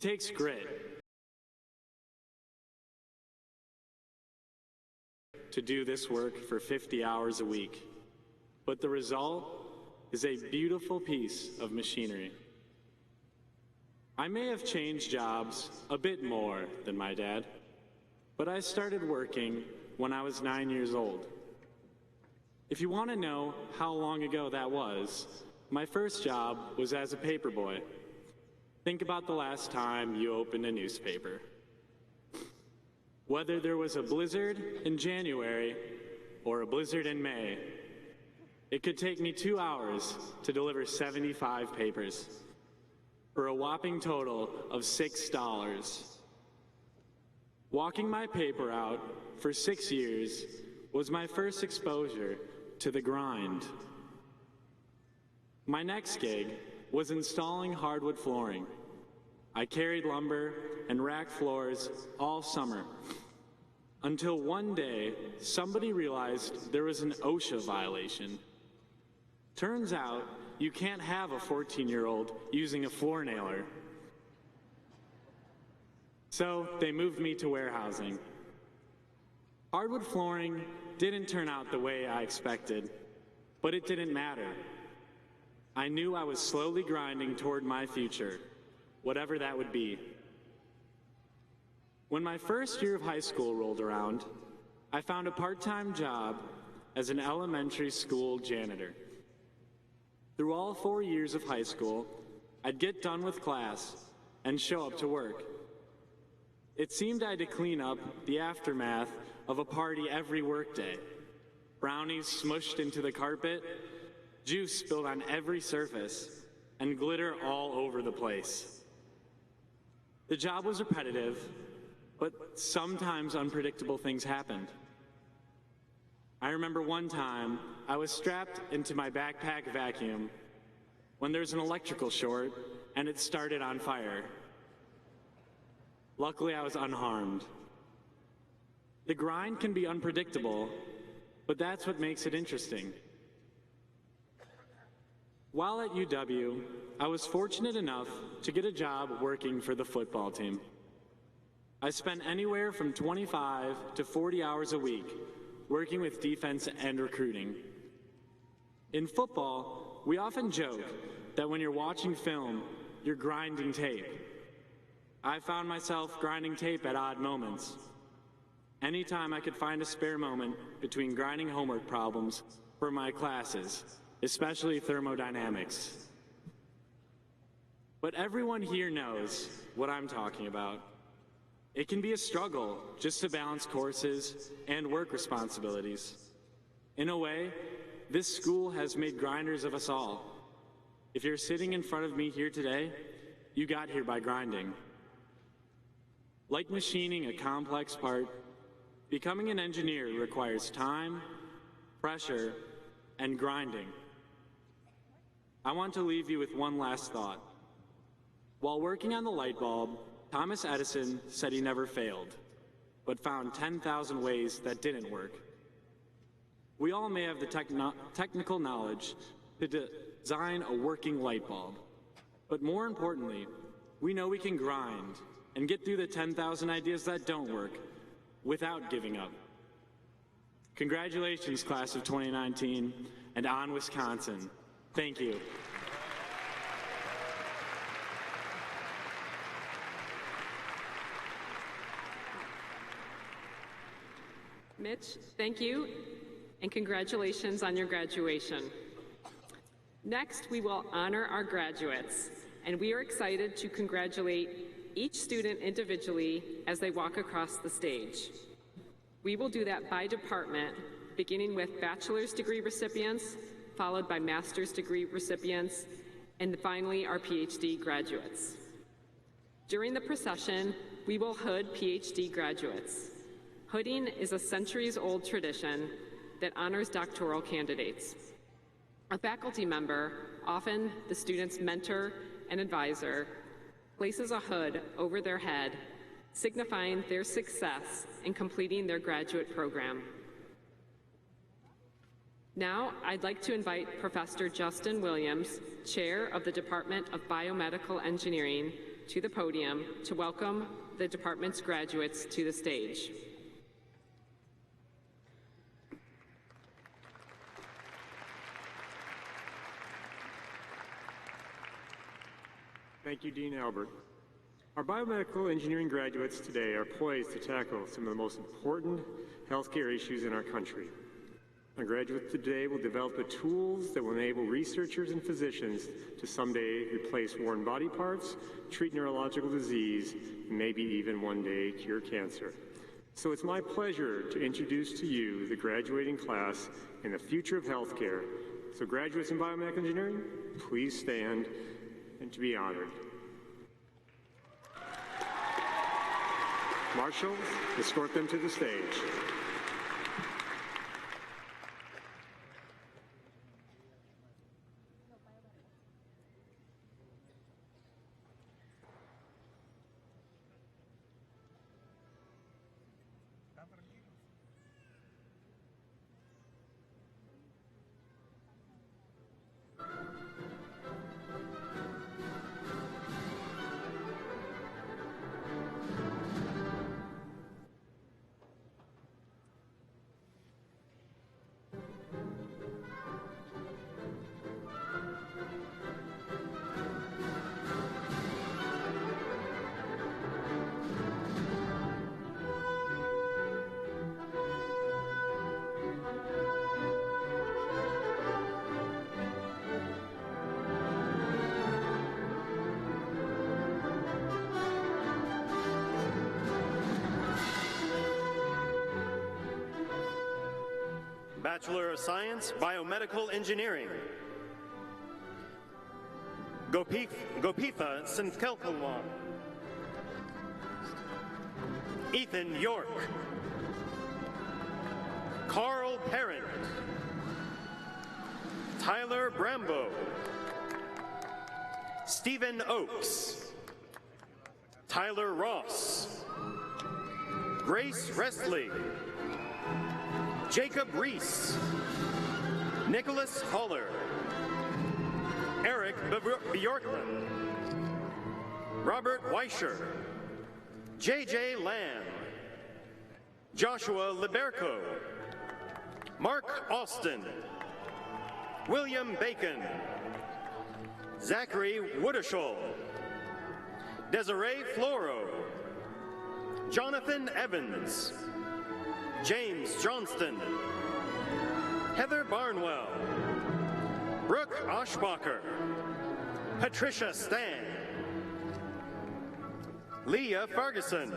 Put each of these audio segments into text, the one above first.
takes grit to do this work for 50 hours a week, but the result is a beautiful piece of machinery. I may have changed jobs a bit more than my dad, but I started working when I was 9 years old. If you want to know how long ago that was, my first job was as a paperboy. Think about the last time you opened a newspaper. Whether there was a blizzard in January or a blizzard in May, it could take me 2 hours to deliver 75 papers for a whopping total of $6. Walking my paper out for 6 years was my first exposure to the grind. My next gig was installing hardwood flooring. I carried lumber and racked floors all summer, until one day somebody realized there was an OSHA violation. Turns out you can't have a 14-year-old using a floor nailer. So they moved me to warehousing. Hardwood flooring didn't turn out the way I expected, but it didn't matter. I knew I was slowly grinding toward my future, whatever that would be. When my first year of high school rolled around, I found a part-time job as an elementary school janitor. Through all 4 years of high school, I'd get done with class and show up to work. It seemed I had to clean up the aftermath of a party every workday. Brownies smushed into the carpet, juice spilled on every surface, and glitter all over the place. The job was repetitive, but sometimes unpredictable things happened. I remember one time I was strapped into my backpack vacuum when there was an electrical short and it started on fire. Luckily, I was unharmed. The grind can be unpredictable, but that's what makes it interesting. While at UW, I was fortunate enough to get a job working for the football team. I spent anywhere from 25 to 40 hours a week working with defense and recruiting. In football, we often joke that when you're watching film, you're grinding tape. I found myself grinding tape at odd moments. Anytime I could find a spare moment between grinding homework problems for my classes, especially thermodynamics. But everyone here knows what I'm talking about. It can be a struggle just to balance courses and work responsibilities. In a way, this school has made grinders of us all. If you're sitting in front of me here today, you got here by grinding. Like machining a complex part, becoming an engineer requires time, pressure, and grinding. I want to leave you with one last thought. While working on the light bulb, Thomas Edison said he never failed, but found 10,000 ways that didn't work. We all may have the technical knowledge to design a working light bulb, but more importantly, we know we can grind and get through the 10,000 ideas that don't work without giving up. Congratulations, class of 2019, and on Wisconsin. Thank you. Mitch, thank you, and congratulations on your graduation. Next, we will honor our graduates, and we are excited to congratulate each student individually as they walk across the stage. We will do that by department, beginning with bachelor's degree recipients, followed by master's degree recipients, and finally our PhD graduates. During the procession, we will hood PhD graduates. Hooding is a centuries-old tradition that honors doctoral candidates. A faculty member, often the student's mentor and advisor, places a hood over their head, signifying their success in completing their graduate program. Now, I'd like to invite Professor Justin Williams, Chair of the Department of Biomedical Engineering, to the podium to welcome the department's graduates to the stage. Thank you, Dean Albert. Our biomedical engineering graduates today are poised to tackle some of the most important healthcare issues in our country. Our graduates today will develop the tools that will enable researchers and physicians to someday replace worn body parts, treat neurological disease, and maybe even one day cure cancer. So it's my pleasure to introduce to you the graduating class in the future of healthcare. So graduates in biomedical engineering, please stand and to be honored. Marshals, escort them to the stage. Bachelor of Science, Biomedical Engineering. Gopitha Senthilkumar. Ethan York. Carl Parent. Tyler Brambo. Stephen Oakes. Tyler Ross. Grace Restley. Jacob Reese, Nicholas Holler, Eric Bjorkman, Robert Weischer, J.J. Lamb, Joshua Liberco, Mark Austin, William Bacon, Zachary Woodishall, Desiree Floro, Jonathan Evans, James Johnston, Heather Barnwell, Brooke Oshbacher, Patricia Stan, Leah Ferguson,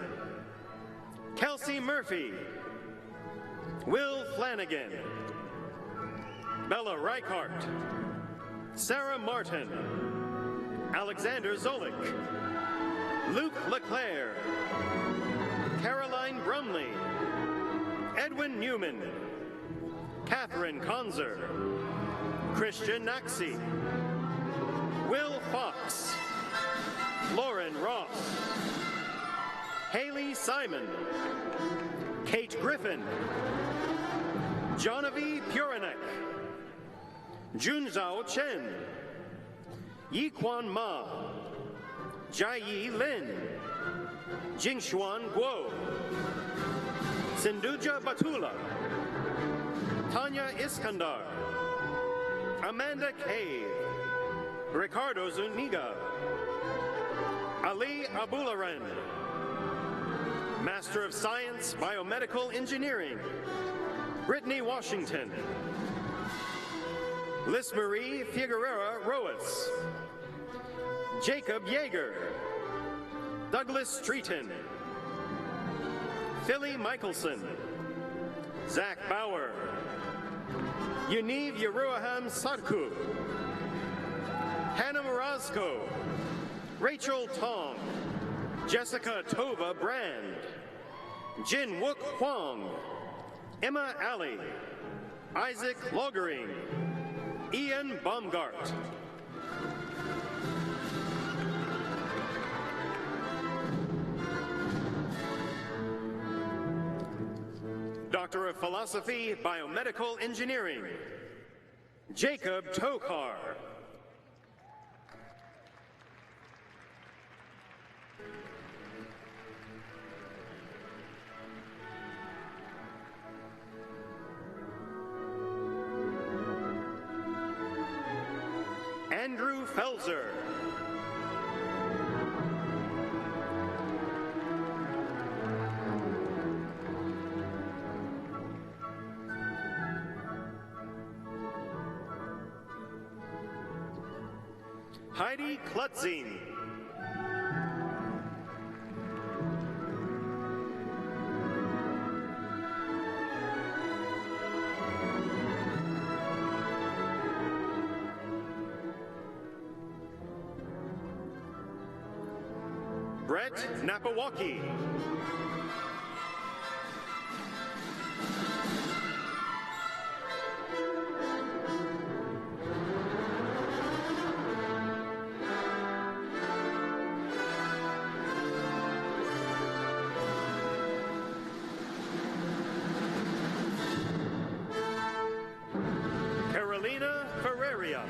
Kelsey Murphy, Will Flanagan, Bella Reichart, Sarah Martin, Alexander Zolik, Luke LeClaire, Caroline Brumley, Edwin Newman, Catherine Conzer, Christian Naxi, Will Fox, Lauren Ross, Haley Simon, Kate Griffin, Jonavi Puranek, Junzhao Chen, Yiquan Ma, Jaiyi Lin, Jingshuan Guo, Sindhuja Batula, Tanya Iskandar, Amanda Cave, Ricardo Zuniga, Ali Abularan, Master of Science, Biomedical Engineering, Brittany Washington, Liz Marie Figueroa Roas, Jacob Yeager, Douglas Streeton, Philly Michelson, Zach Bauer, Yaniv Yeruaham Sadku, Hannah Morozko, Rachel Tong, Jessica Tova Brand, Jin Wook Huang, Emma Alley, Isaac Logering, Ian Baumgart. Doctor of Philosophy, Biomedical Engineering, Jacob Tokar. Andrew Felser. Heidi Klutzing. Brett Napawaki. Carolina Ferreria.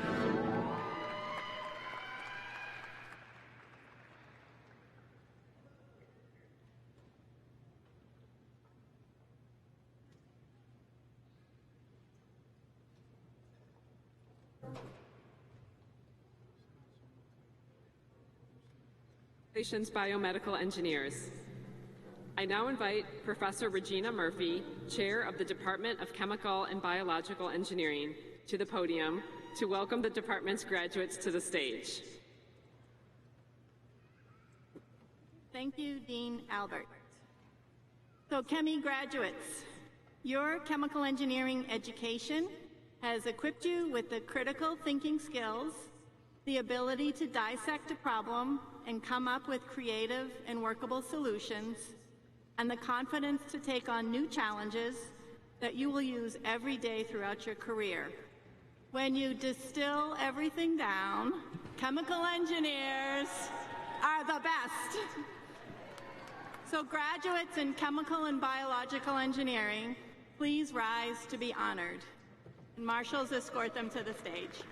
Congratulations, biomedical engineers. I now invite Professor Regina Murphy, Chair of the Department of Chemical and Biological Engineering, to the podium to welcome the department's graduates to the stage. Thank you, Dean Albert. So, Chemie graduates, your chemical engineering education has equipped you with the critical thinking skills, the ability to dissect a problem and come up with creative and workable solutions, and the confidence to take on new challenges that you will use every day throughout your career. When you distill everything down, chemical engineers are the best. So graduates in chemical and biological engineering, please rise to be honored. And marshals escort them to the stage.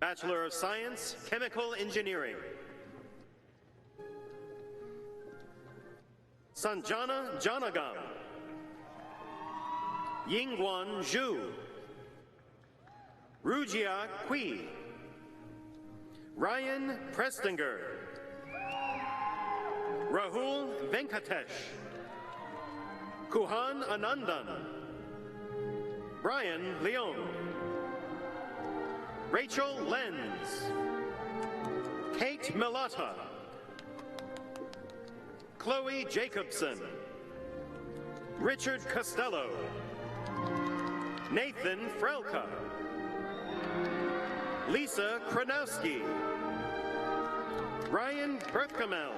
Bachelor of Science, Chemical Engineering. Sanjana Janagam. Yingguan Zhu. Rujia Kui. Ryan Prestinger. Rahul Venkatesh. Kuhan Anandan. Brian Leon. Rachel Lenz. Kate Milata. Chloe Jacobson. Richard Costello. Nathan Frelka. Lisa Kranowski. Ryan Berthkamel.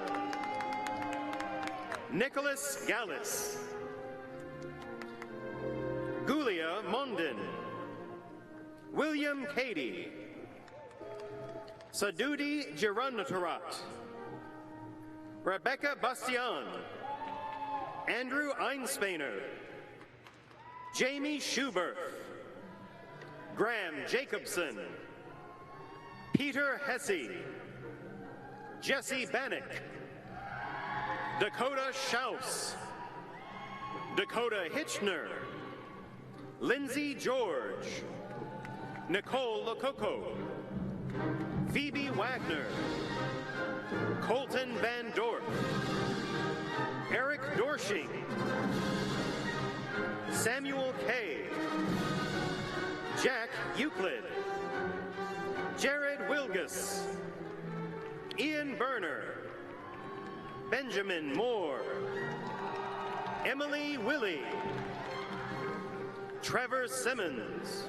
Nicholas Gallis. Gulia Mondin. William Cady. Sadudi Giranatarat. Rebecca Bastian. Andrew Einspaner. Jamie Schuberth. Graham Jacobson. Peter Hesse. Jesse Bannock. Dakota Schaus. Dakota Hitchner. Lindsay George. Nicole Lococo. Phoebe Wagner. Colton Van Dorp. Eric Dorsching. Samuel Kay. Jack Euclid. Jared Wilgus. Ian Berner. Benjamin Moore. Emily Willie. Trevor Simmons.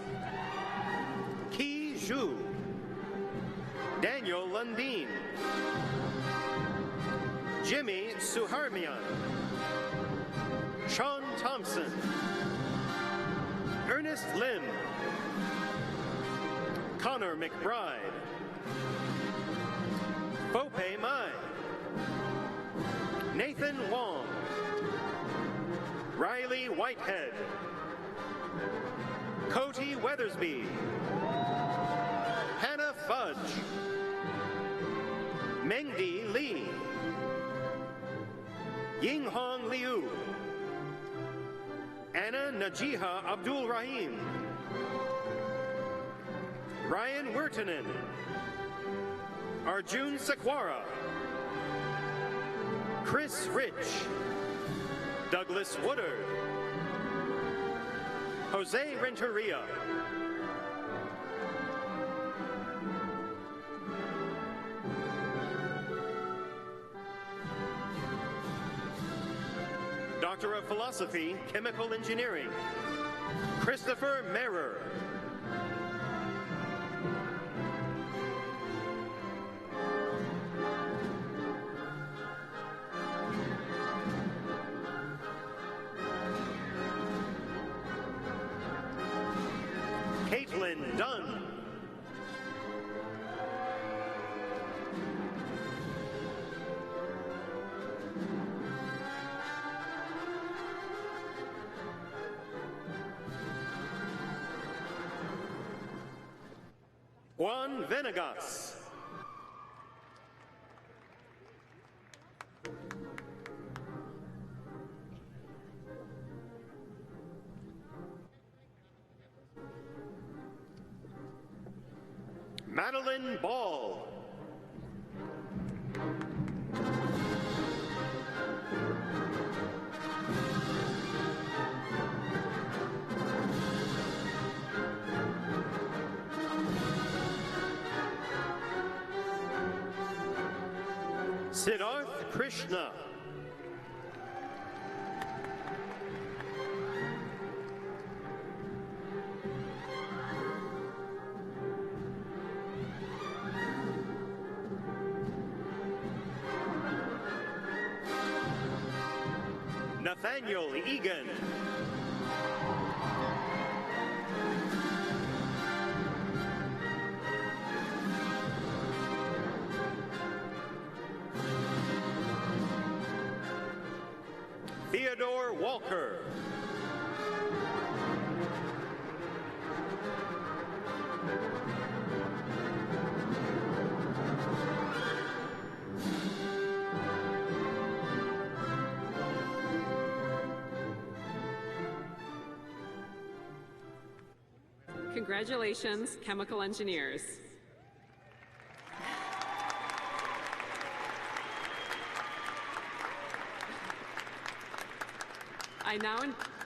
Ki Zhu. Daniel Lundeen. Jimmy Suharmian, Sean Thompson, Ernest Lim, Connor McBride, Fope Mai, Nathan Wong, Riley Whitehead, Cody Weathersby, Hannah Fudge, Mengdi Lee, Yinghong Liu, Anna Najiha Abdul Rahim, Ryan Wirtanen, Arjun Sakwara, Chris Rich, Douglas Woodard, Jose Renteria, Doctor of Philosophy, Chemical Engineering, Christopher Merer, Caitlin Dunn, Juan Venegas, Madeline Ball, Siddharth Krishna, Nathaniel Egan, Theodore Walker, Congratulations, chemical engineers.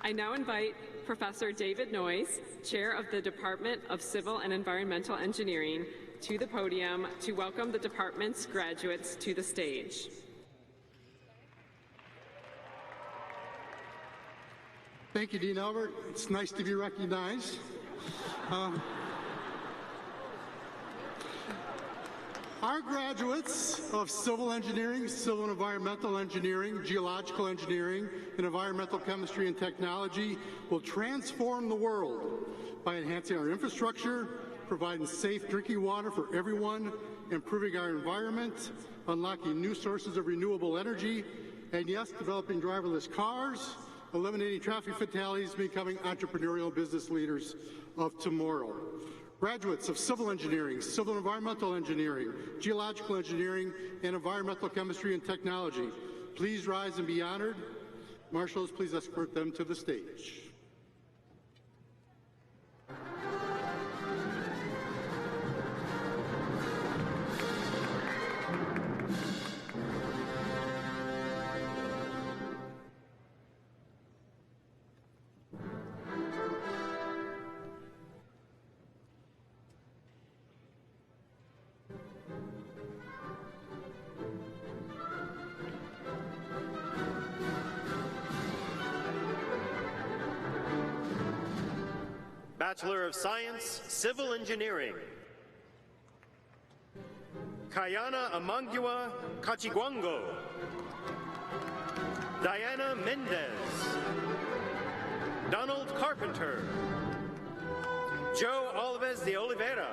I now invite Professor David Noyes, Chair of the Department of Civil and Environmental Engineering, to the podium to welcome the department's graduates to the stage. Thank you, Dean Albert. It's nice to be recognized. Our graduates of civil engineering, civil and environmental engineering, geological engineering, and environmental chemistry and technology will transform the world by enhancing our infrastructure, providing safe drinking water for everyone, improving our environment, unlocking new sources of renewable energy, and yes, developing driverless cars, eliminating traffic fatalities, becoming entrepreneurial business leaders of tomorrow. Graduates of civil engineering, civil and environmental engineering, geological engineering, and environmental chemistry and technology, please rise and be honored. Marshals, please escort them to the stage. Bachelor of Science, Civil Engineering. Kayana Amangua Kachiguango. Diana Mendez. Donald Carpenter. Joe Alves de Oliveira.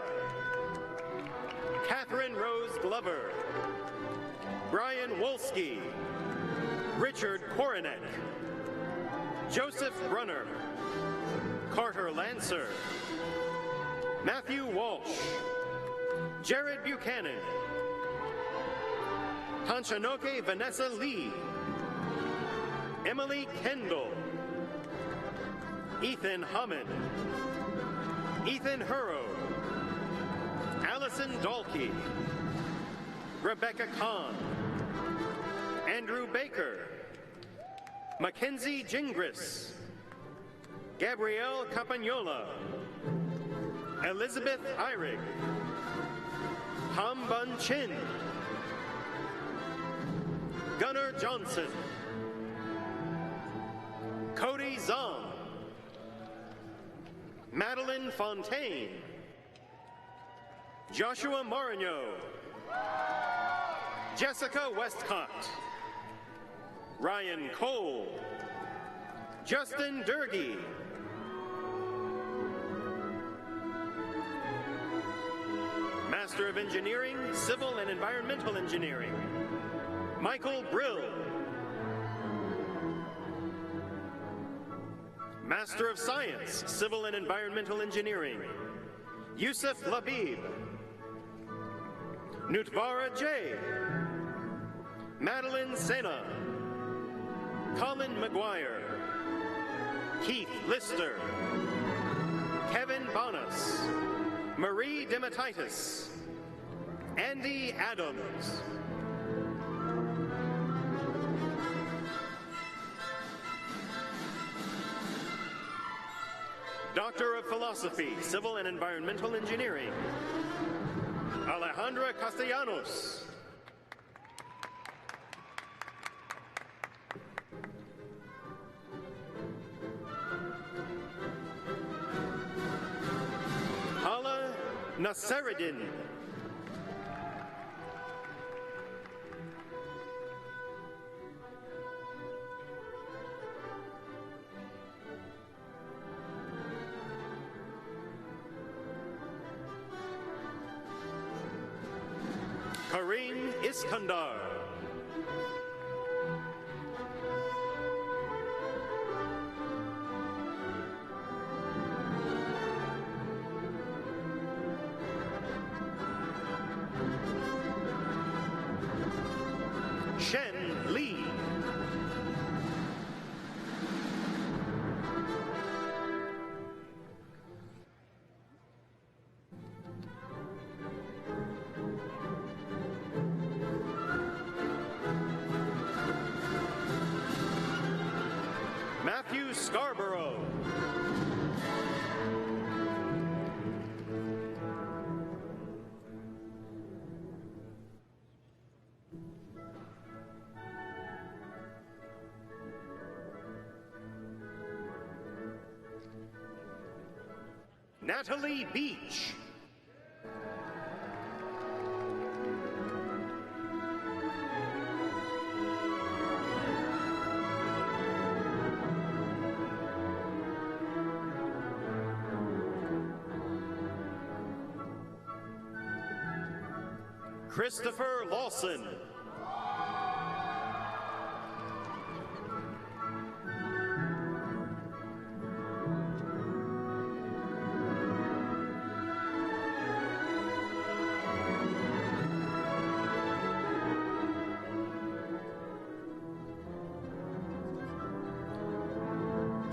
Catherine Rose Glover. Brian Wolski. Richard Koronek. Joseph Brunner. Carter Lancer. Matthew Walsh. Jared Buchanan. Tanchanoke Vanessa Lee. Emily Kendall. Ethan Hammond. Ethan Hurrow. Allison Dalkey. Rebecca Kahn. Andrew Baker. Mackenzie Gingras. Gabrielle Campagnola. Elizabeth Eyrig. Ham Bun Chin. Gunnar Johnson. Cody Zong. Madeline Fontaine. Joshua Morigno. Jessica Westcott. Ryan Cole. Justin Durgee. Master of Engineering, Civil and Environmental Engineering, Michael Brill. Master of Science, Civil and Environmental Engineering, Yusuf Labib. Nutvara J. Madeline Sena. Colin McGuire. Keith Lister. Kevin Bonas. Marie Dematitis. Andy Adams. Doctor of Philosophy, Civil and Environmental Engineering, Alejandra Castellanos. Hala Nassereddin. Kareem Iskandar. Shen Lee. Matthew Scarborough. Natalie Beach. Christopher Lawson.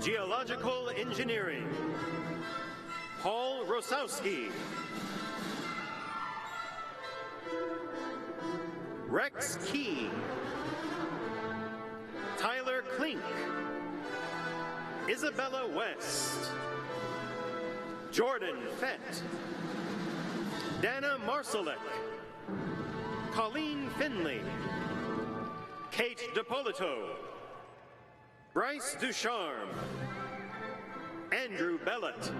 Geological Engineering, Paul Rosowski. Rex Key. Tyler Klink. Isabella West. Jordan Fett. Dana Marsalek. Colleen Finley. Kate DePolito. Bryce Ducharme. Andrew Bellett.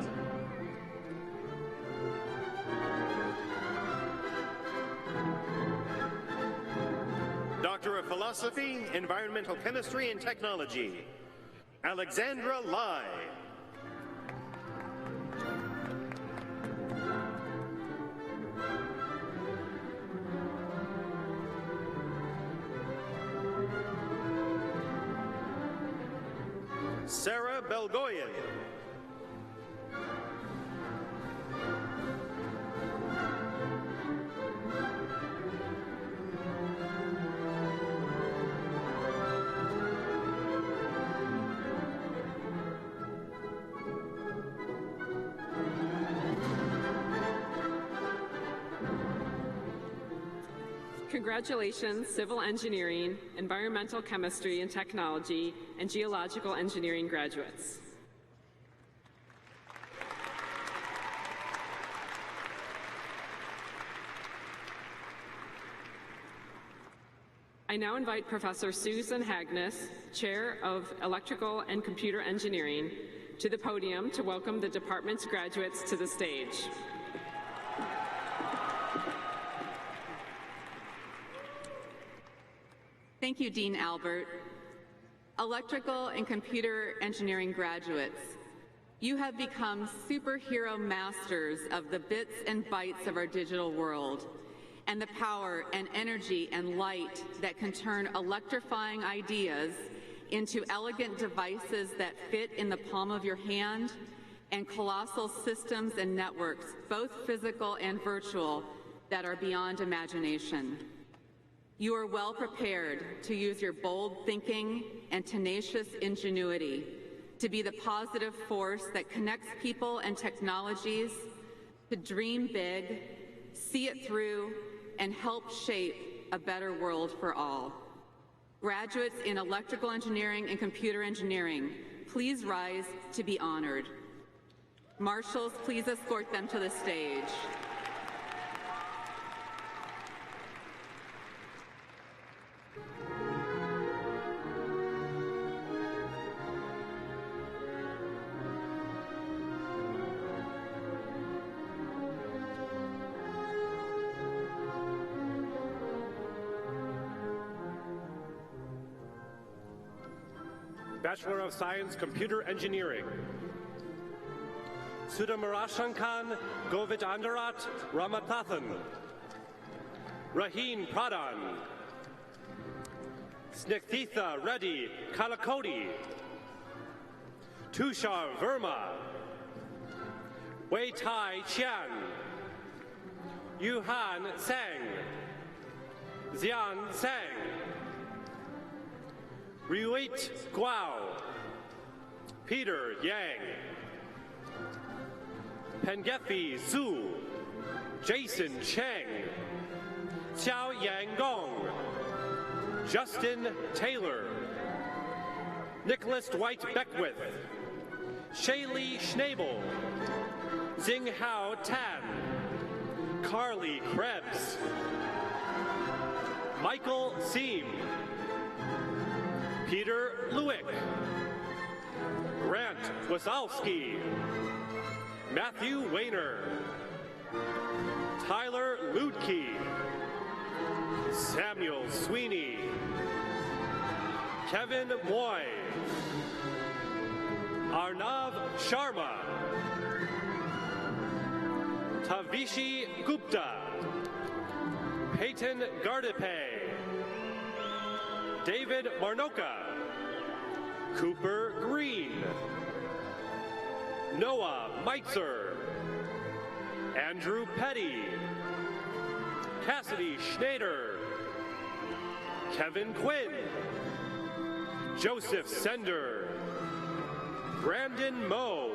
Philosophy, Environmental Chemistry, and Technology, Alexandra Lai. Sarah Belgoyan. Congratulations, civil engineering, environmental chemistry and technology, and geological engineering graduates. I now invite Professor Susan Hagnes, Chair of Electrical and Computer Engineering, to the podium to welcome the department's graduates to the stage. Thank you, Dean Albert. Electrical and computer engineering graduates, you have become superhero masters of the bits and bytes of our digital world and the power and energy and light that can turn electrifying ideas into elegant devices that fit in the palm of your hand and colossal systems and networks, both physical and virtual, that are beyond imagination. You are well prepared to use your bold thinking and tenacious ingenuity to be the positive force that connects people and technologies to dream big, see it through, and help shape a better world for all. Graduates in electrical engineering and computer engineering, please rise to be honored. Marshals, please escort them to the stage. Bachelor of Science, Computer Engineering. Sudamarashankan Govidandarat Ramathathan. Raheen Pradhan. Snigthitha Reddy Kalakoti. Tushar Verma. Wei Tai Qian. Yuhan Sang. Xian Sang. Ruit Guao. Peter Yang. Pengefi Zhu. Jason Cheng. Xiao Yanggong. Justin Taylor. Nicholas Dwight Beckwith. Shaylee Schnabel. Xinghao Tan. Carly Krebs. Michael Seam. Peter Lewick. Grant Wazowski. Matthew Wayner. Tyler Ludke. Samuel Sweeney. Kevin Moy. Arnav Sharma. Tavishi Gupta. Peyton Gardipe. David Marnoka. Cooper Green. Noah Meitzer. Andrew Petty. Cassidy Schneider. Kevin Quinn. Joseph Sender. Brandon Moe.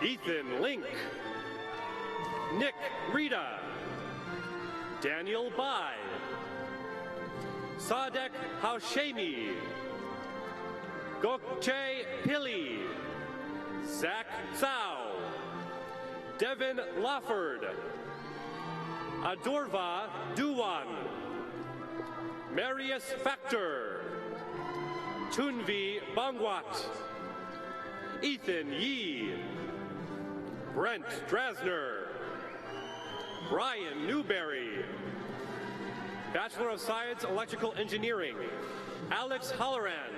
Ethan Link. Nick Rita. Daniel Bai. Sadek Haushemi. Gokche Pili. Zach Zhao. Devin Lafford. Adorva Duwan. Marius Factor. Tunvi Bangwat. Ethan Yee. Brent Drasner. Brian Newberry. Bachelor of Science, Electrical Engineering, Alex Holloran.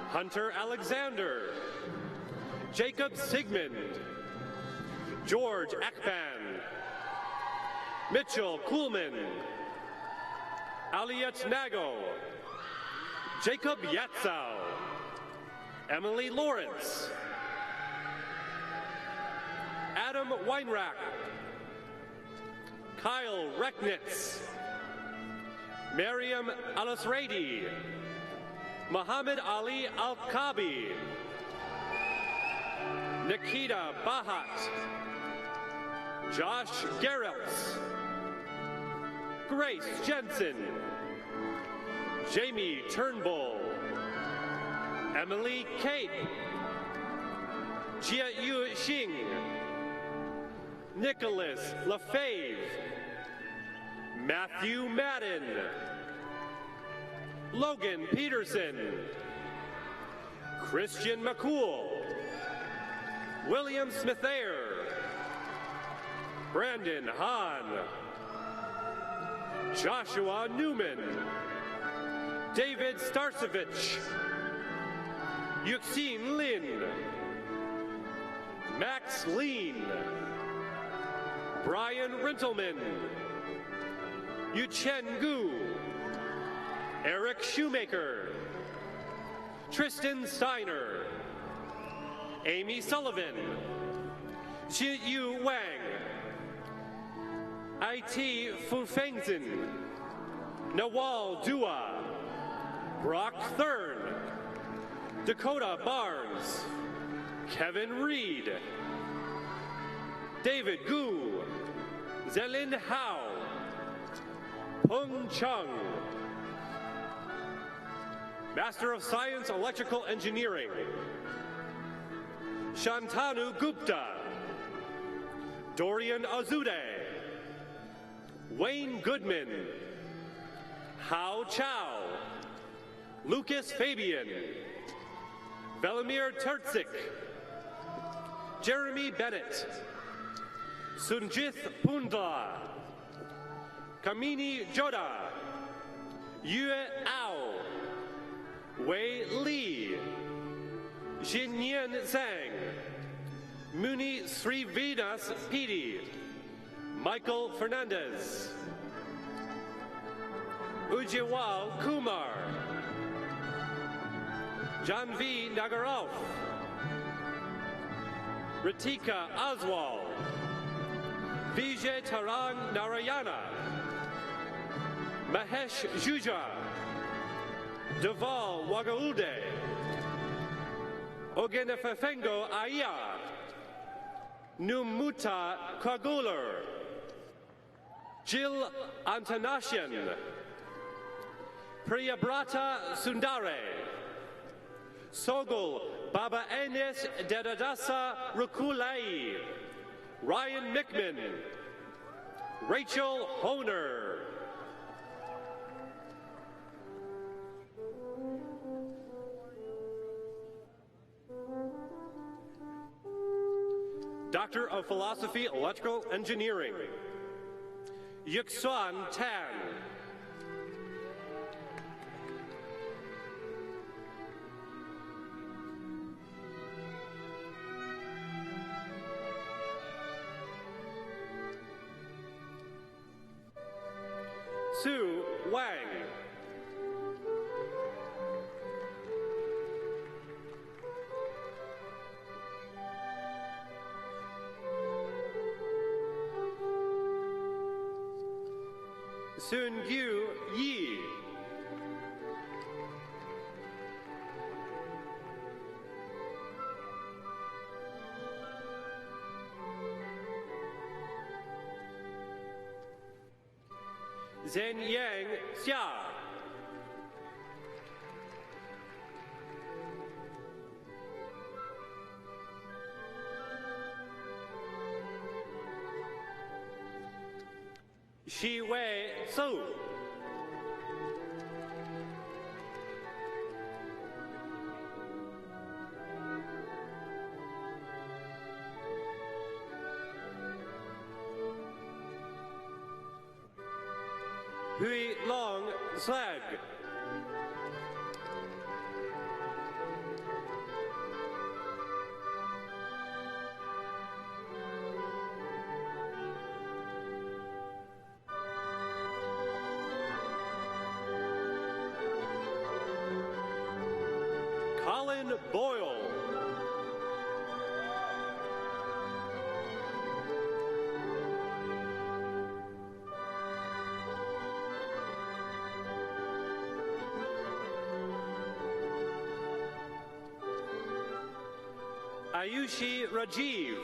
Hunter Alexander. Jacob Sigmund. George Akpan. Mitchell Kuhlman. Aliet Nago. Jacob Yatzow. Emily Lawrence. Adam Weinrack. Kyle Recknitz. Mariam Alasradi. Muhammad Ali Al-Kabi. Nikita Bahat. Josh Gerrels. Grace Jensen. Jamie Turnbull. Emily Cape. Jia Yu Xing. Nicholas LaFave. Matthew Madden. Logan Peterson. Christian McCool. William Smithair. Brandon Hahn. Joshua Newman. David Starsevich. Yuxin Lin. Max Lean. Brian Rintelman. Yuchen Gu. Eric Shoemaker. Tristan Steiner. Amy Sullivan. Yu Wang. IT Fufengzin. Nawal Dua. Brock Thurn. Dakota Barnes. Kevin Reed. David Gu. Zelin Hao. Peng Chung. Master of Science, Electrical Engineering. Shantanu Gupta. Dorian Azude. Wayne Goodman. Hao Chow. Lucas Fabian. Velimir Tertzik. Jeremy Bennett. Sunjith Pundla. Kamini Joda. Yue Ao. Wei Li. Jinyan Zhang. Muni Srividas Pidi. Michael Fernandez. Ujewal Kumar. Janvi Nagarov. Ritika Oswald. Vijay Tarang Narayana. Mahesh Juja. Deval Wagaulde. Ogenefefengo Aya. Numuta Kaguler. Jill Antanasian. Priyabrata Sundare. Sogol Baba Enes Dedadasa Rukulai. Ryan Mickman. Rachel Honer. Doctor of Philosophy, Electrical Engineering. Yuxuan Tan. Su Wang. Sun Yu Yi. Zhen Yang Xia. Shi Wei Su. Hui Long Slag. Colin Boyle. Ayushi Rajiv.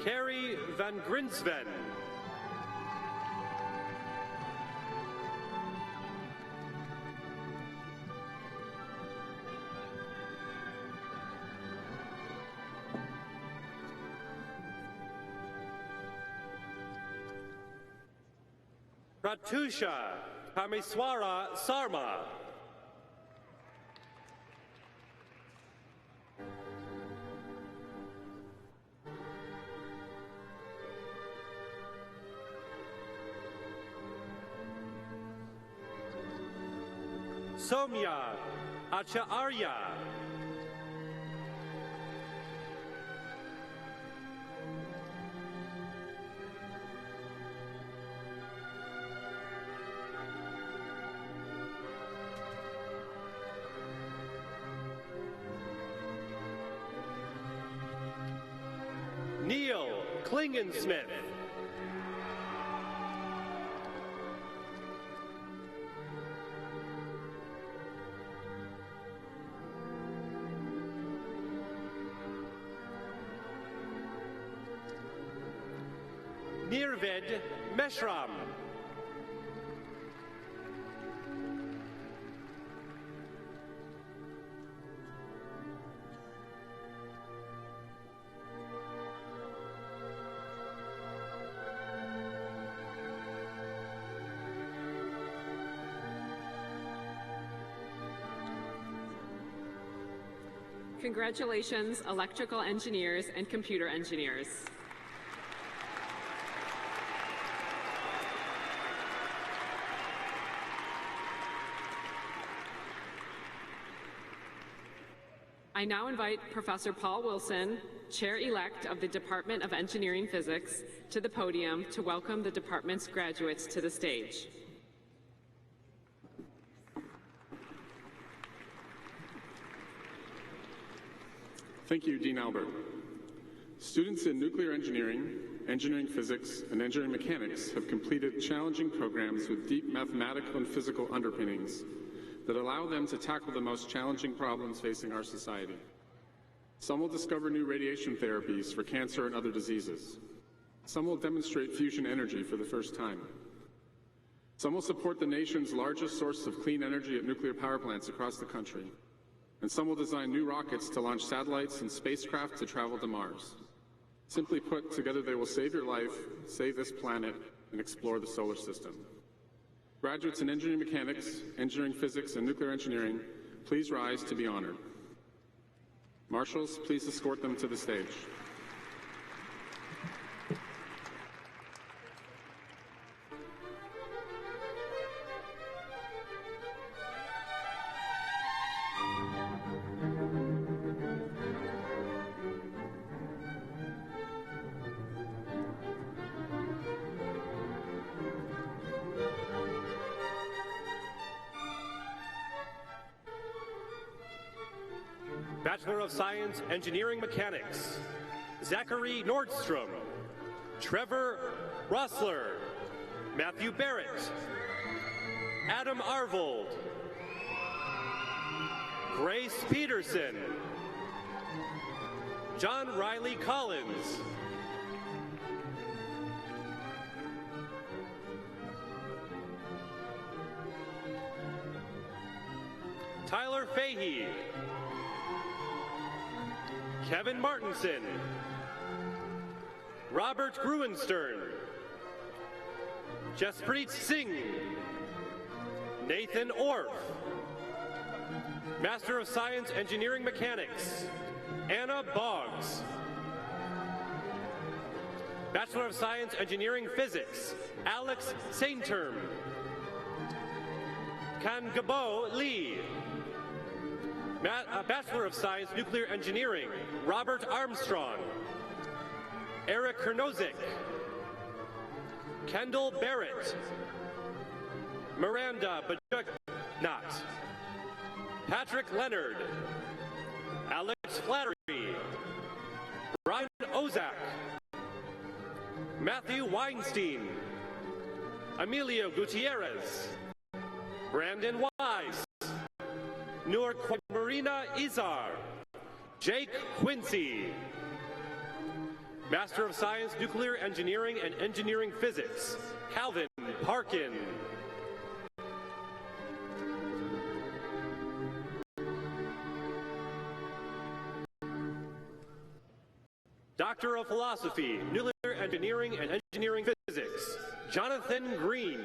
Carrie Van Grinsven. Pratusha Kamiswara Sarma. Somya Acharya. Neil Klingensmith. Nirved Meshram. Congratulations, electrical engineers and computer engineers. I now invite Professor Paul Wilson, Chair-elect of the Department of Engineering Physics, to the podium to welcome the department's graduates to the stage. Thank you, Dean Albert. Students in nuclear engineering, engineering physics, and engineering mechanics have completed challenging programs with deep mathematical and physical underpinnings that allow them to tackle the most challenging problems facing our society. Some will discover new radiation therapies for cancer and other diseases. Some will demonstrate fusion energy for the first time. Some will support the nation's largest source of clean energy at nuclear power plants across the country. And some will design new rockets to launch satellites and spacecraft to travel to Mars. Simply put, together they will save your life, save this planet, and explore the solar system. Graduates in engineering mechanics, engineering physics, and nuclear engineering, please rise to be honored. Marshals, please escort them to the stage. Bachelor of Science, Engineering Mechanics, Zachary Nordstrom, Trevor Rossler, Matthew Barrett, Adam Arvold, Grace Peterson, John Riley Collins, Tyler Fahey, Kevin Martinson, Robert Gruenstern, Jaspreet Singh. Nathan Orff. Master of Science, Engineering Mechanics, Anna Boggs. Bachelor of Science, Engineering Physics, Alex Sainterm. Kangabo Lee. Bachelor of Science, Nuclear Engineering, Robert Armstrong. Eric Kernozik. Kendall Barrett. Miranda Bajuk-Not. Patrick Leonard. Alex Flattery. Brian Ozak. Matthew Weinstein. Emilio Gutierrez. Brandon Wise. Noor Marina Izar. Jake Quincy. Master of Science, Nuclear Engineering and Engineering Physics, Calvin Parkin. Doctor of Philosophy, Nuclear Engineering and Engineering Physics, Jonathan Green.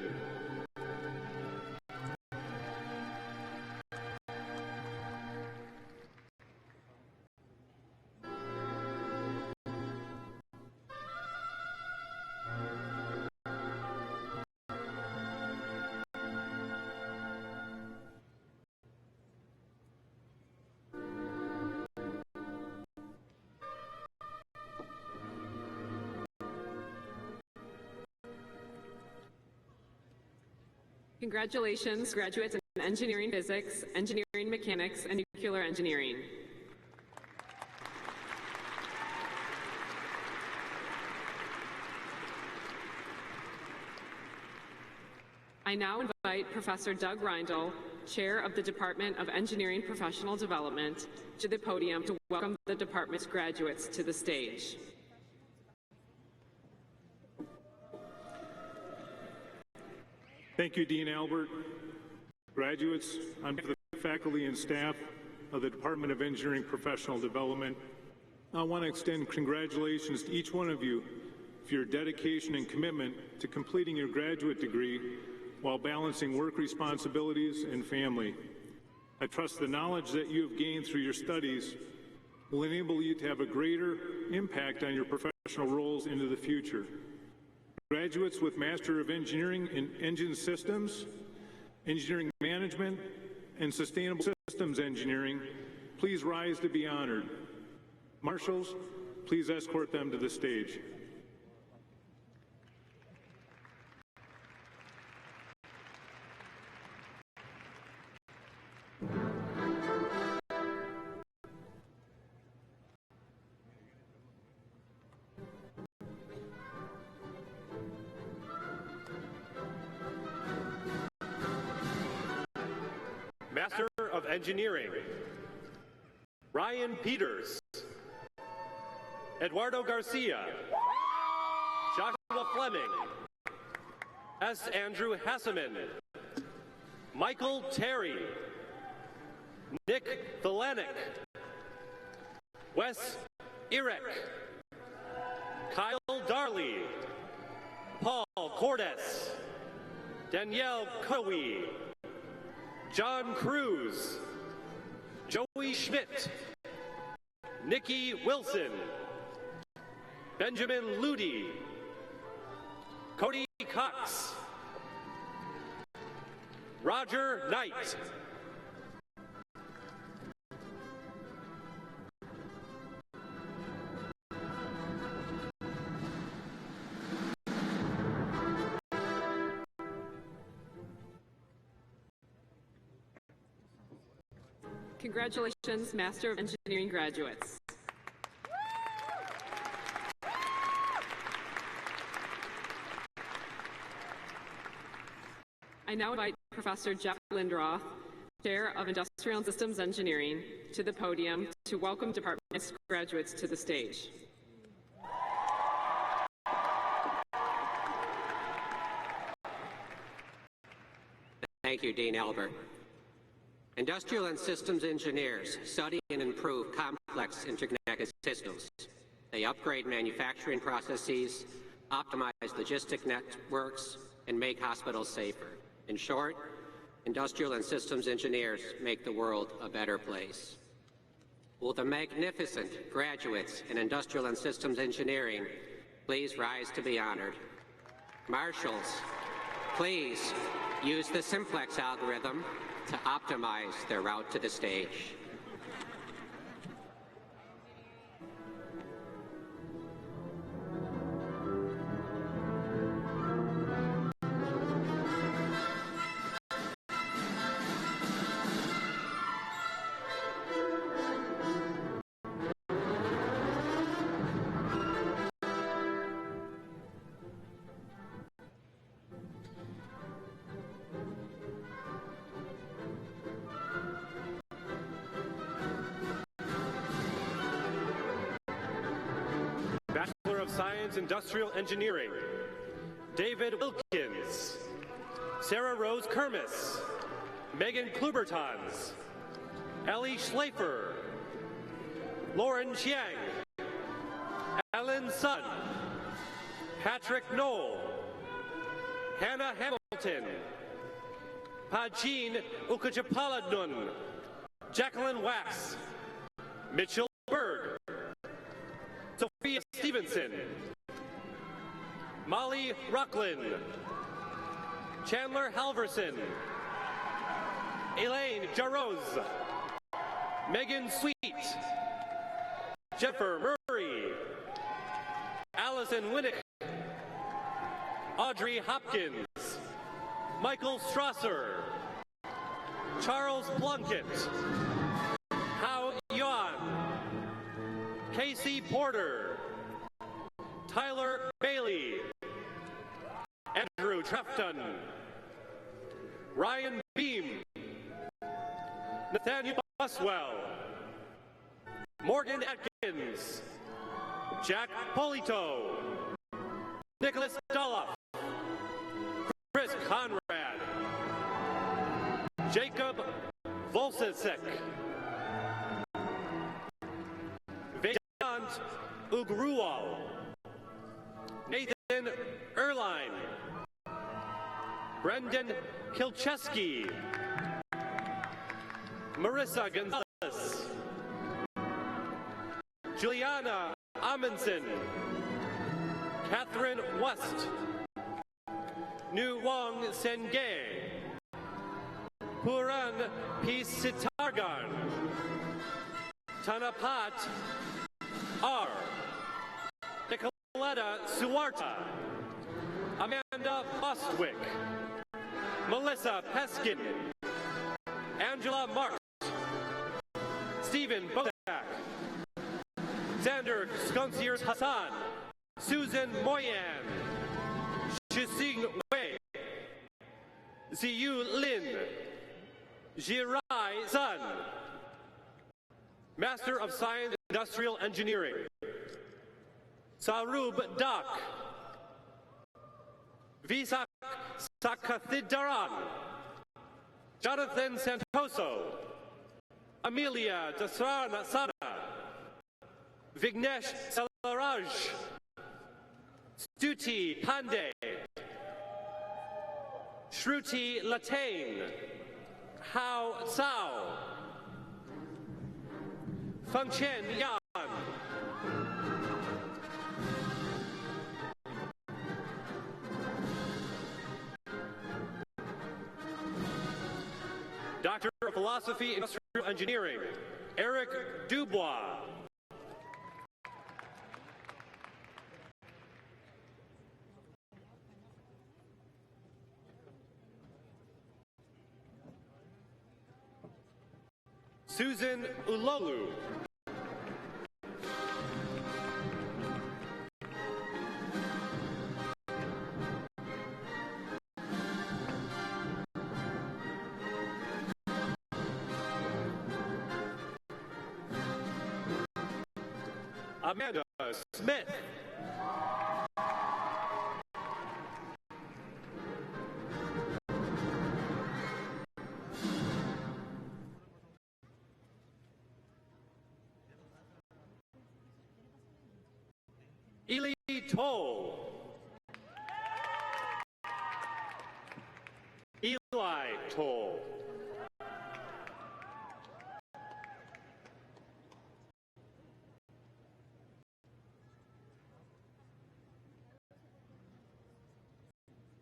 Congratulations, graduates in engineering physics, engineering mechanics, and nuclear engineering. I now invite Professor Doug Reindl, Chair of the Department of Engineering Professional Development, to the podium to welcome the department's graduates to the stage. Thank you, Dean Albert. Graduates, on behalf of the faculty and staff of the Department of Engineering Professional Development, I want to extend congratulations to each one of you for your dedication and commitment to completing your graduate degree while balancing work responsibilities and family. I trust the knowledge that you have gained through your studies will enable you to have a greater impact on your professional roles into the future. Graduates with Master of Engineering in Engine Systems, Engineering Management, and Sustainable Systems Engineering, please rise to be honored. Marshals, please escort them to the stage. Master of Engineering, Ryan Peters. Eduardo Garcia. Joshua Fleming. S. Andrew Hasseman. Michael Terry. Nick Thalanek. Wes Irek. Kyle Darley. Paul Cordes. Danielle Cowie. John Cruz. Joey Schmidt. Nikki Wilson. Benjamin Ludi. Cody Cox. Roger Knight. Congratulations, Master of Engineering graduates. I now invite Professor Jeff Lindroth, Chair of Industrial and Systems Engineering, to the podium to welcome department graduates to the stage. Thank you, Dean Albert. Industrial and systems engineers study and improve complex interconnected systems. They upgrade manufacturing processes, optimize logistic networks, and make hospitals safer. In short, industrial and systems engineers make the world a better place. Will the magnificent graduates in industrial and systems engineering please rise to be honored? Marshals, please use the simplex algorithm to optimize their route to the stage. Bachelor of Science, Industrial Engineering, David Wilkins, Sarah Rose Kermis, Megan Klubertons, Ellie Schlafer, Lauren Chiang, Ellen Sun, Patrick Knoll, Hannah Hamilton, Pajin Ukajapaladun, Jacqueline Wax, Mitchell Bird, Sophia Stevenson, Molly Rucklin, Chandler Halverson, Elaine Jarosz, Megan Sweet, Jennifer Murray, Allison Winnick, Audrey Hopkins, Michael Strasser, Charles Plunkett, Hao Yuan, Casey Porter, Tyler Bailey, Andrew Trefton, Ryan Beam, Nathaniel Buswell, Morgan Atkins, Jack Polito, Nicholas Doloff, Chris Conrad, Jacob Volsacek, Vedant Ugruwal, Nathan Erline, Brendan Kilcheski, Marissa Gonzalez, Juliana Amundsen, Catherine West, Nu Wong Sengay, Puran Pisitargan, Tanapat R, Nicoletta Suarta, Amanda Bostwick, Melissa Peskin, Angela Marks, Stephen Bodak, Xander Skonciers Hassan, Susan Moyan, Shixing Wei, Ziyu Lin, Jirai Sun, Master of Science Industrial Engineering, Sarub Dak, Visak Sakathidaran, Jonathan Santoso, Amelia Dasrana Sana, Vignesh Salaraj, Stuti Pandey, Shruti Latane, Hao Cao, Fengchen Yan, Doctor of Philosophy and Industrial Engineering, Eric Dubois. Susan Ulolu. Amanda Smith. Eli Toll.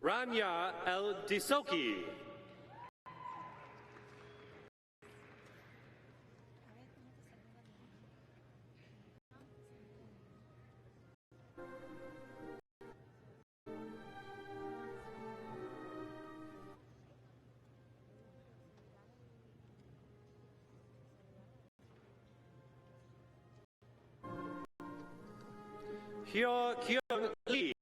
Rania El Disoki. Hyo Kyung Lee.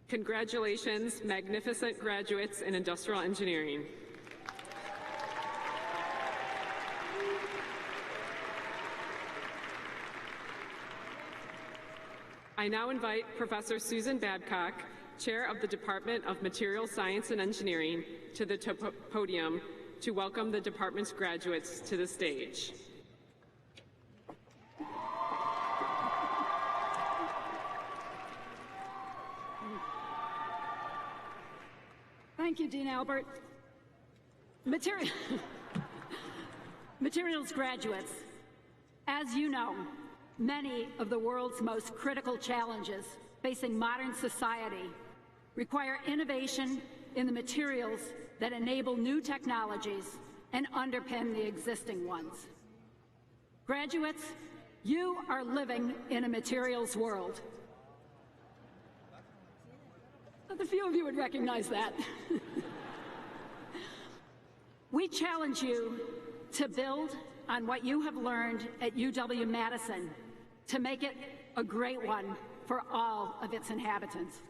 Congratulations, magnificent graduates in industrial engineering. I now invite Professor Susan Babcock, Chair of the Department of Materials Science and Engineering, to the podium to welcome the department's graduates to the stage. Thank you, Dean Albert. Materials graduates, as you know, many of the world's most critical challenges facing modern society require innovation in the materials that enable new technologies and underpin the existing ones. Graduates, you are living in a materials world. A few of you would recognize that. We challenge you to build on what you have learned at UW-Madison to make it a great one for all of its inhabitants.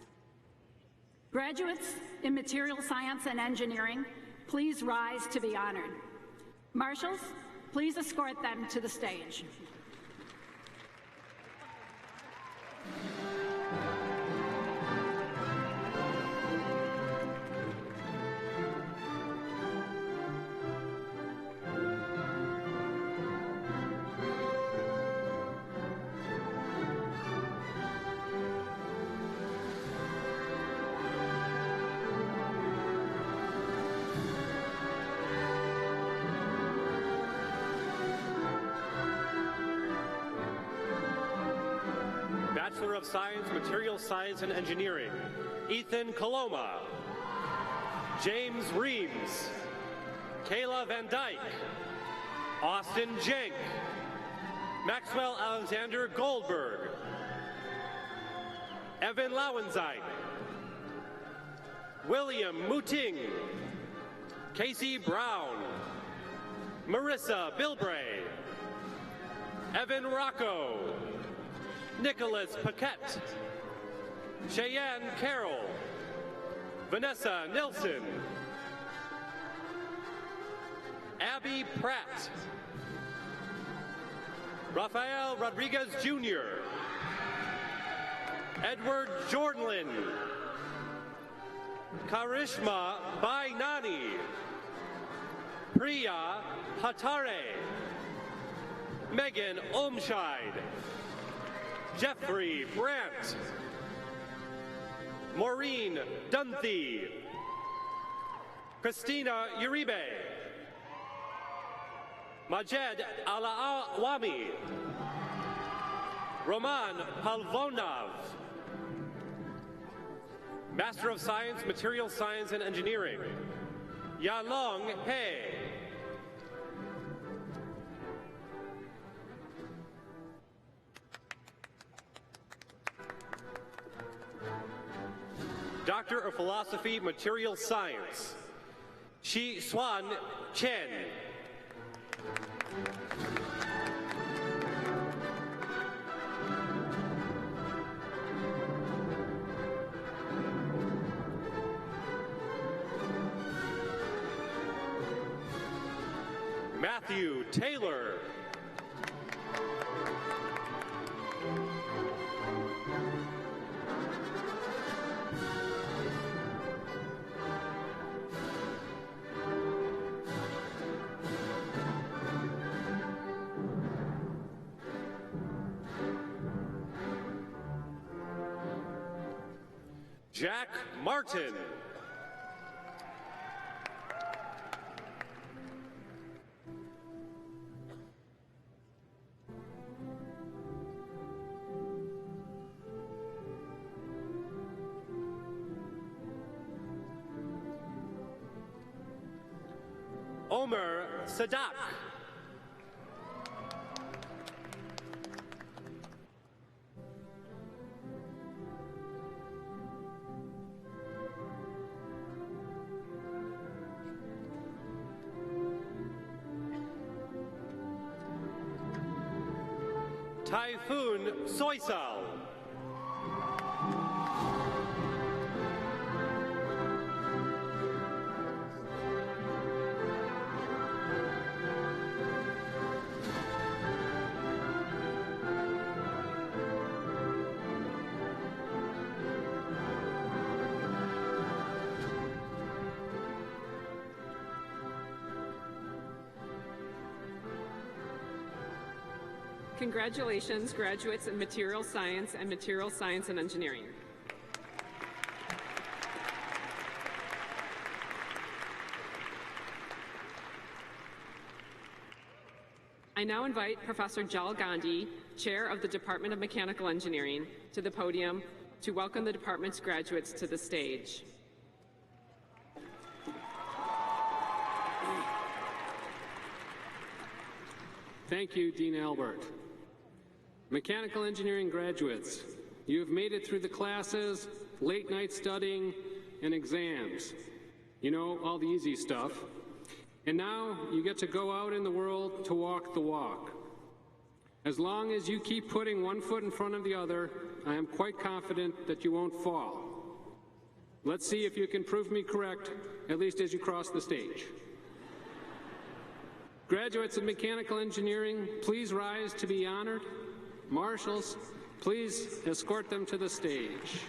Graduates in material science and engineering, please rise to be honored. Marshals, please escort them to the stage. Bachelor of Science, Material Science and Engineering, Ethan Coloma. James Reams. Kayla Van Dyke. Austin Jenk. Maxwell Alexander Goldberg. Evan Lauenzine. William Muting. Casey Brown. Marissa Bilbray. Evan Rocco. Nicholas Paquette, Cheyenne Carroll, Vanessa Nilsson, Abby Pratt, Rafael Rodriguez Jr., Edward Jordanlin, Karishma Bainani, Priya Hatare, Megan Omscheid, Jeffrey Brandt, Maureen Dunphy, Christina Uribe, Majed Alaawami, Roman Palvonov, Master of Science, Material Science and Engineering, Yalong He, Doctor of Philosophy, Material Science, Shi Swan Chen. Matthew Taylor. Jack Martin. Omer Sadak. Typhoon Soysal. Congratulations, graduates in Material Science and Material Science and Engineering. I now invite Professor Jal Gandhi, Chair of the Department of Mechanical Engineering, to the podium to welcome the department's graduates to the stage. Thank you, Dean Albert. Mechanical engineering graduates, you have made it through the classes, late night studying, and exams. You know, all the easy stuff. And now you get to go out in the world to walk the walk. As long as you keep putting one foot in front of the other, I am quite confident that you won't fall. Let's see if you can prove me correct, at least as you cross the stage. Graduates of mechanical engineering, please rise to be honored. Marshals, please escort them to the stage.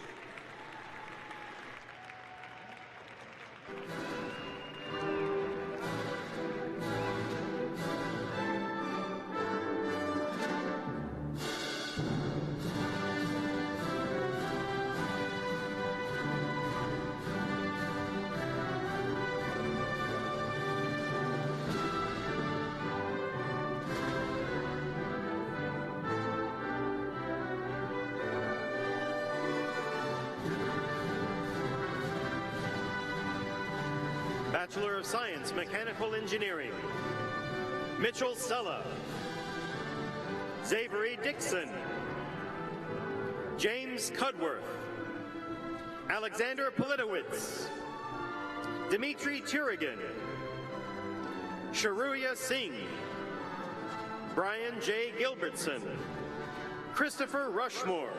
Bachelor of Science, Mechanical Engineering, Mitchell Sella, Zavery Dixon, James Cudworth, Alexander Politowicz, Dimitri Turigan, Sharuya Singh, Brian J. Gilbertson, Christopher Rushmore,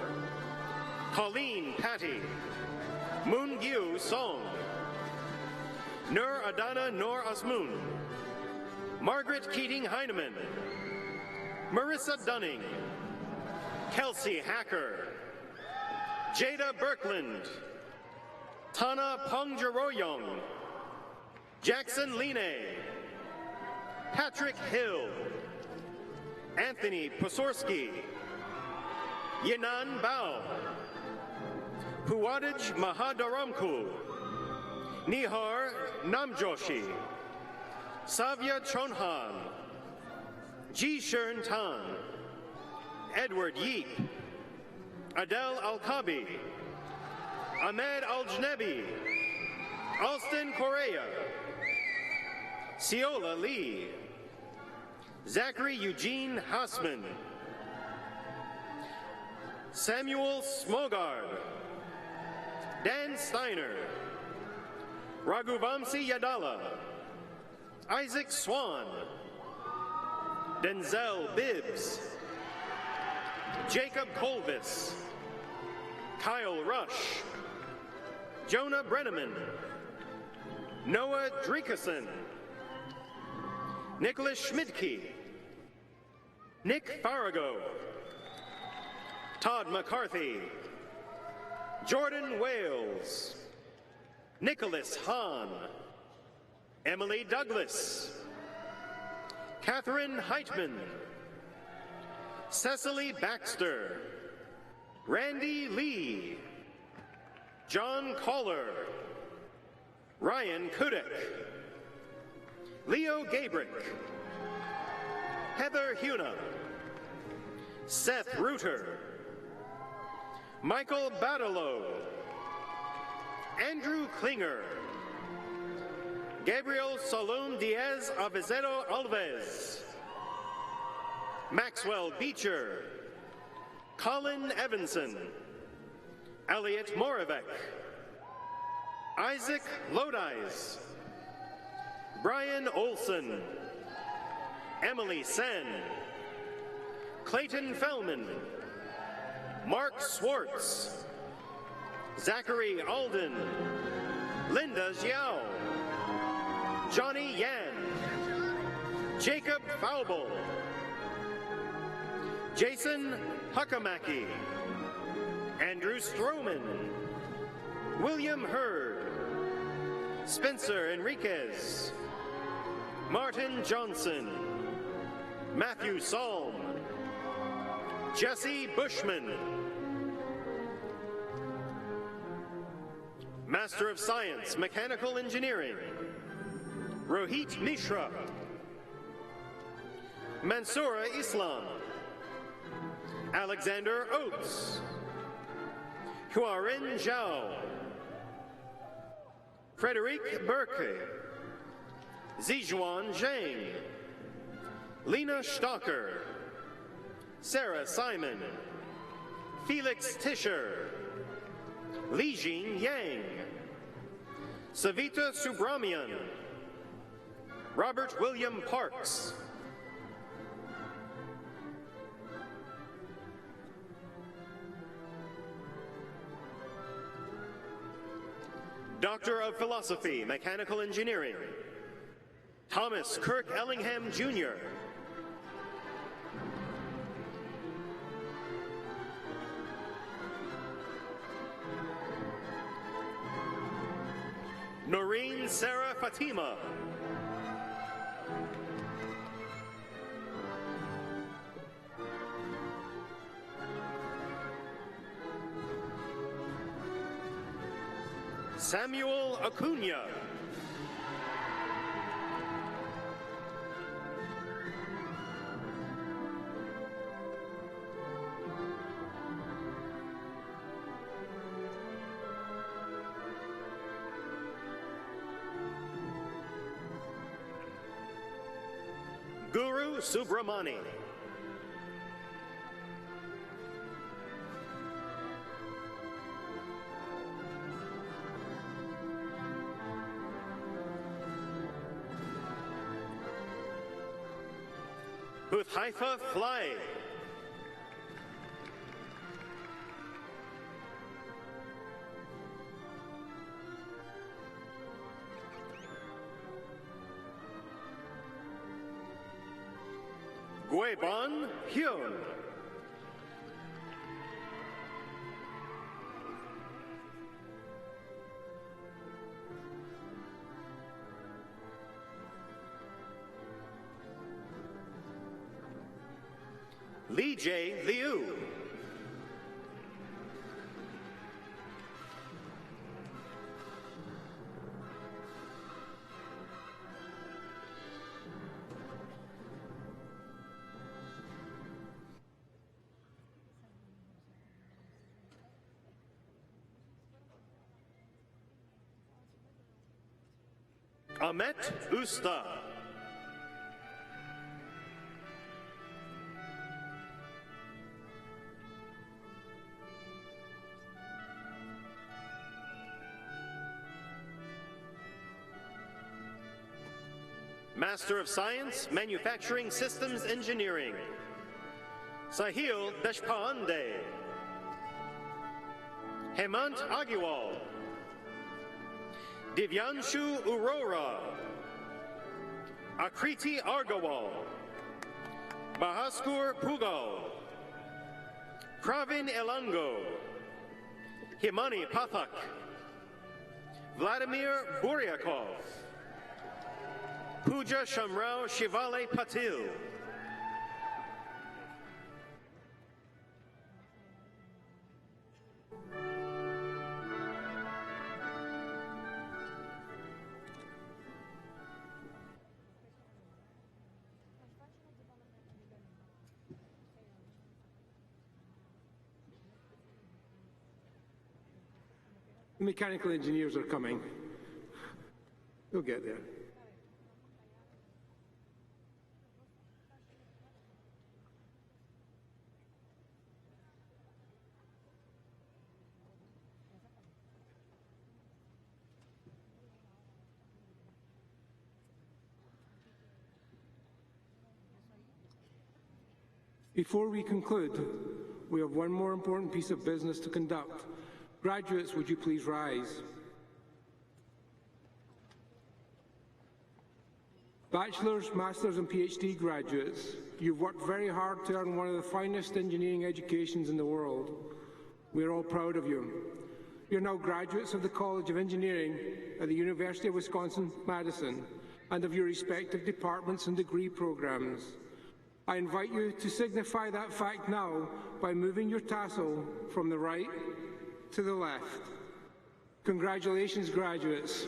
Colleen Patty, Moon Gyu Song, Nur Adana Nur Asmun, Margaret Keating Heineman, Marissa Dunning, Kelsey Hacker, Jada Birkland, Tana Pongjaroyong, Jackson Line, Patrick Hill, Anthony Posorski, Yinan Bao, Puwadij Mahadaramku, Nihar Namjoshi, Savya Chonhan, Ji Shern Tan, Edward Yeep, Adel Al-Kabi, Ahmed Al-Jnebi, Alston Correa, Ciola Lee, Zachary Eugene Hassman, Samuel Smogard, Dan Steiner, Raghuvamsi Yadala, Isaac Swan, Denzel Bibbs, Jacob Colvis, Kyle Rush, Jonah Brenneman, Noah Driekeson, Nicholas Schmidtke, Nick Farago, Todd McCarthy, Jordan Wales, Nicholas Hahn, Emily Douglas, Catherine Heitman, Cecily Baxter, Randy Lee, John Kohler, Ryan Kudek, Leo Gabrick, Heather Huna, Seth Reuter, Michael Badalow, Andrew Klinger, Gabriel Salom Diaz Avezero Alves, Maxwell Beecher, Colin Evanson, Elliot Moravec, Isaac Lodize, Brian Olson, Emily Sen, Clayton Fellman, Mark Swartz, Zachary Alden, Linda Xiao, Johnny Yan, Jacob Faubel, Jason Huckamaki, Andrew Stroman, William Hurd, Spencer Enriquez, Martin Johnson, Matthew Salm, Jesse Bushman, Master of Science, Mechanical Engineering, Rohit Mishra, Mansoura Islam, Alexander Oates, Huarin Zhao, Frederic Burke, Zijuan Zhang, Lena Stocker, Sarah Simon, Felix Tischer, Lijing Yang, Savita Subramanian, Robert William Parks, Doctor of Philosophy, Mechanical Engineering, Thomas Kirk Ellingham, Jr., Noreen Sarah Fatima, Samuel Acuna, Guru Subramani, Haifa Fly, Guebon Hyun, Li J. Liu, Ahmet Usta, Master of Science, Manufacturing Systems Engineering, Sahil Deshpande, Hemant Agiwal, Divyanshu Urora, Akriti Argawal, Bahaskur Pugal, Pravin Elango, Himani Pathak, Vladimir Buryakov, Pooja Shamrao Shivale Patil, The mechanical engineers are coming. They'll get there. Before we conclude, we have one more important piece of business to conduct. Graduates, would you please rise? Bachelor's, Master's and PhD graduates, you've worked very hard to earn one of the finest engineering educations in the world. We are all proud of you. You're now graduates of the College of Engineering at the University of Wisconsin-Madison and of your respective departments and degree programs. I invite you to signify that fact now by moving your tassel from the right to the left. Congratulations, graduates.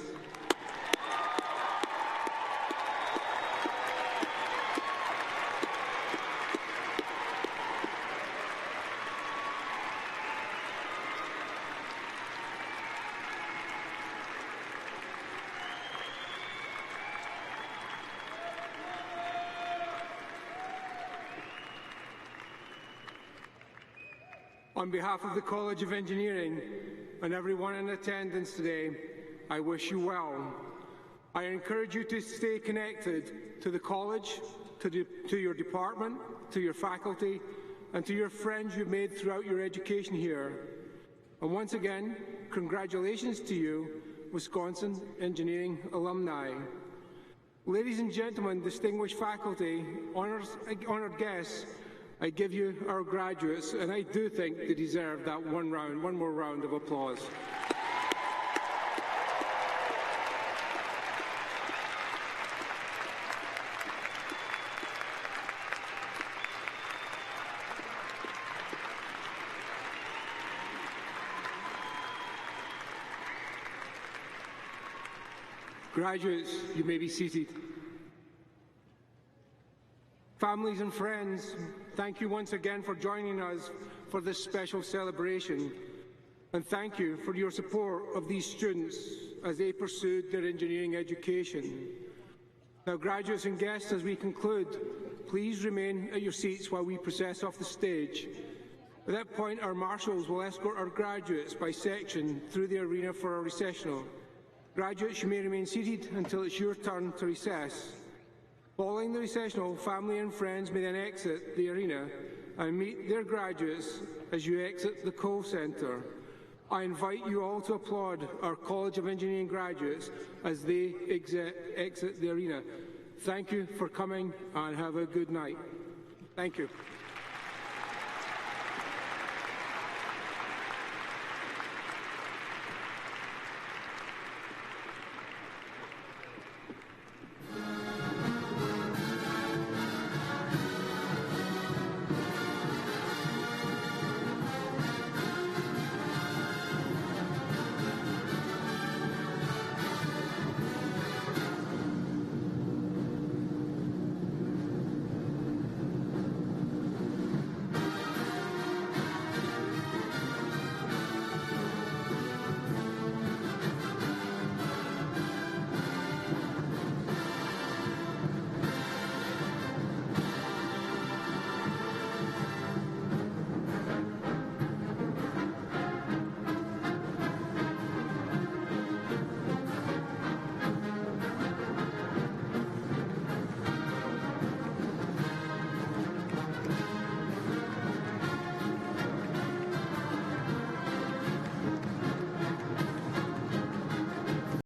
On behalf of the College of Engineering and everyone in attendance today, I wish you well. I encourage you to stay connected to the college, to your department, to your faculty, and to your friends you've made throughout your education here. And once again, congratulations to you, Wisconsin Engineering alumni. Ladies and gentlemen, distinguished faculty, honored guests, I give you our graduates, and I do think they deserve that one more round of applause. Graduates, you may be seated. Families and friends, thank you once again for joining us for this special celebration. And thank you for your support of these students as they pursued their engineering education. Now, graduates and guests, as we conclude, please remain at your seats while we process off the stage. At that point, our marshals will escort our graduates by section through the arena for a recessional. Graduates, you may remain seated until it's your turn to recess. Following the recessional, family and friends may then exit the arena and meet their graduates as you exit the Cole Centre. I invite you all to applaud our College of Engineering graduates as they exit the arena. Thank you for coming and have a good night. Thank you.